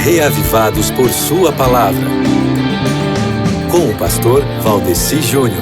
reavivados por sua palavra. Com o pastor Valdeci Júnior.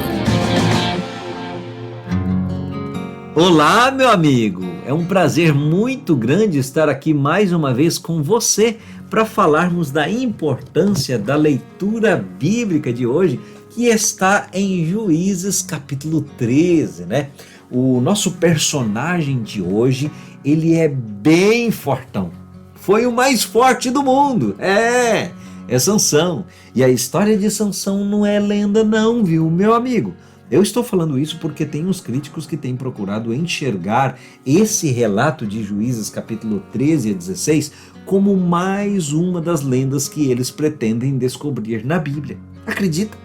Olá, meu amigo! É um prazer muito grande estar aqui mais uma vez com você para falarmos da importância da leitura bíblica de hoje, que está em Juízes capítulo 13, né? O nosso personagem de hoje, ele é bem fortão. Foi o mais forte do mundo. É Sansão. E a história de Sansão não é lenda não, viu, meu amigo? Eu estou falando isso porque tem uns críticos que têm procurado enxergar esse relato de Juízes capítulo 13 a 16 como mais uma das lendas que eles pretendem descobrir na Bíblia. Acredita?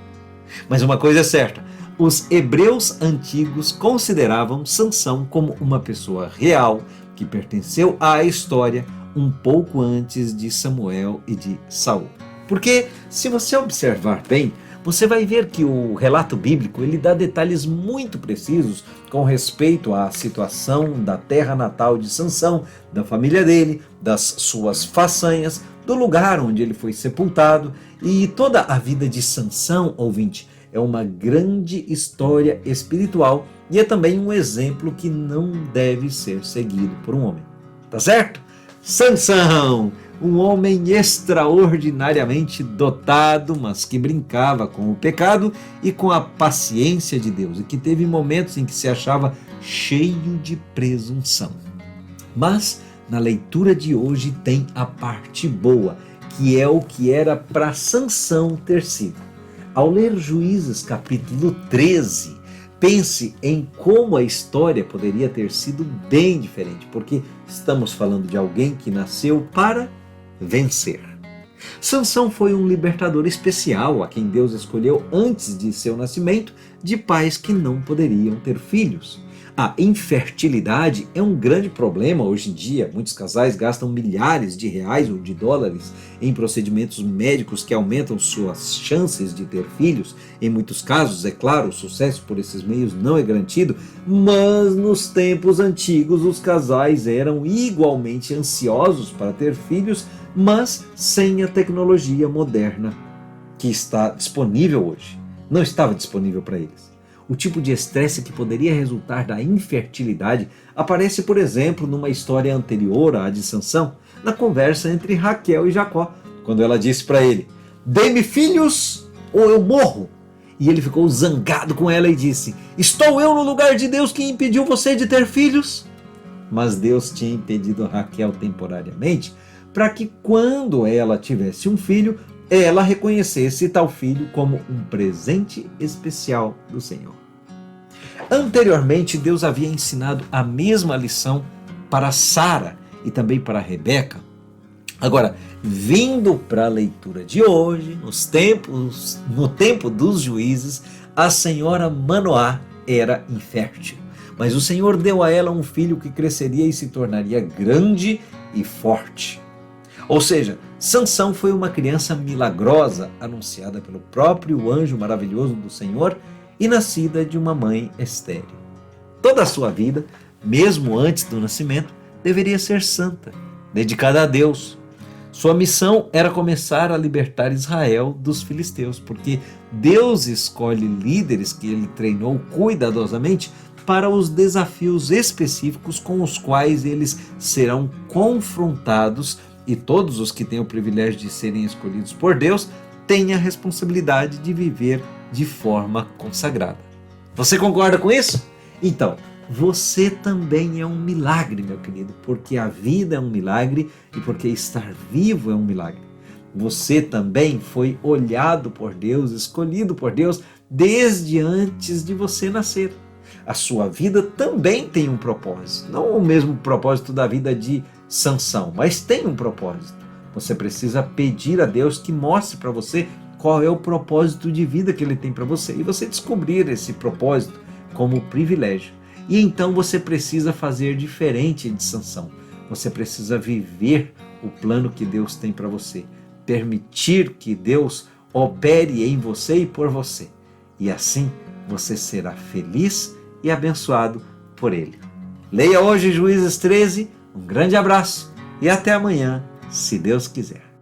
Mas uma coisa é certa, os hebreus antigos consideravam Sansão como uma pessoa real que pertenceu à história um pouco antes de Samuel e de Saul. Porque se você observar bem, você vai ver que o relato bíblico ele dá detalhes muito precisos com respeito à situação da terra natal de Sansão, da família dele, das suas façanhas, do lugar onde ele foi sepultado, e toda a vida de Sansão, ouvinte, é uma grande história espiritual e é também um exemplo que não deve ser seguido por um homem. Tá certo? Sansão, um homem extraordinariamente dotado, mas que brincava com o pecado e com a paciência de Deus, e que teve momentos em que se achava cheio de presunção. Mas na leitura de hoje tem a parte boa, que é o que era para Sansão ter sido. Ao ler Juízes capítulo 13, pense em como a história poderia ter sido bem diferente, porque estamos falando de alguém que nasceu para vencer. Sansão foi um libertador especial a quem Deus escolheu antes de seu nascimento, de pais que não poderiam ter filhos. A infertilidade é um grande problema hoje em dia. Muitos casais gastam milhares de reais ou de dólares em procedimentos médicos que aumentam suas chances de ter filhos. Em muitos casos, é claro, o sucesso por esses meios não é garantido, mas nos tempos antigos os casais eram igualmente ansiosos para ter filhos, mas sem a tecnologia moderna que está disponível hoje. Não estava disponível para eles. O tipo de estresse que poderia resultar da infertilidade aparece, por exemplo, numa história anterior à de Sansão, na conversa entre Raquel e Jacó, quando ela disse para ele: "Dê-me filhos ou eu morro." E ele ficou zangado com ela e disse: "Estou eu no lugar de Deus que impediu você de ter filhos?" Mas Deus tinha impedido Raquel temporariamente para que, quando ela tivesse um filho, ela reconhecesse tal filho como um presente especial do Senhor. Anteriormente, Deus havia ensinado a mesma lição para Sara e também para Rebeca. Agora, vindo para a leitura de hoje, no tempo dos juízes, a senhora Manoá era infértil. Mas o Senhor deu a ela um filho que cresceria e se tornaria grande e forte. Ou seja, Sansão foi uma criança milagrosa, anunciada pelo próprio anjo maravilhoso do Senhor e nascida de uma mãe estéril. Toda a sua vida, mesmo antes do nascimento, deveria ser santa, dedicada a Deus. Sua missão era começar a libertar Israel dos filisteus, porque Deus escolhe líderes que ele treinou cuidadosamente para os desafios específicos com os quais eles serão confrontados. E todos os que têm o privilégio de serem escolhidos por Deus têm a responsabilidade de viver de forma consagrada. Você concorda com isso? Então, você também é um milagre, meu querido, porque a vida é um milagre e porque estar vivo é um milagre. Você também foi olhado por Deus, escolhido por Deus desde antes de você nascer. A sua vida também tem um propósito, não o mesmo propósito da vida de Sansão, mas tem um propósito. Você precisa pedir a Deus que mostre para você qual é o propósito de vida que Ele tem para você e você descobrir esse propósito como privilégio. E então você precisa fazer diferente de Sansão. Você precisa viver o plano que Deus tem para você, permitir que Deus opere em você e por você. E assim você será feliz e abençoado por Ele. Leia hoje Juízes 13. Um grande abraço e até amanhã, se Deus quiser.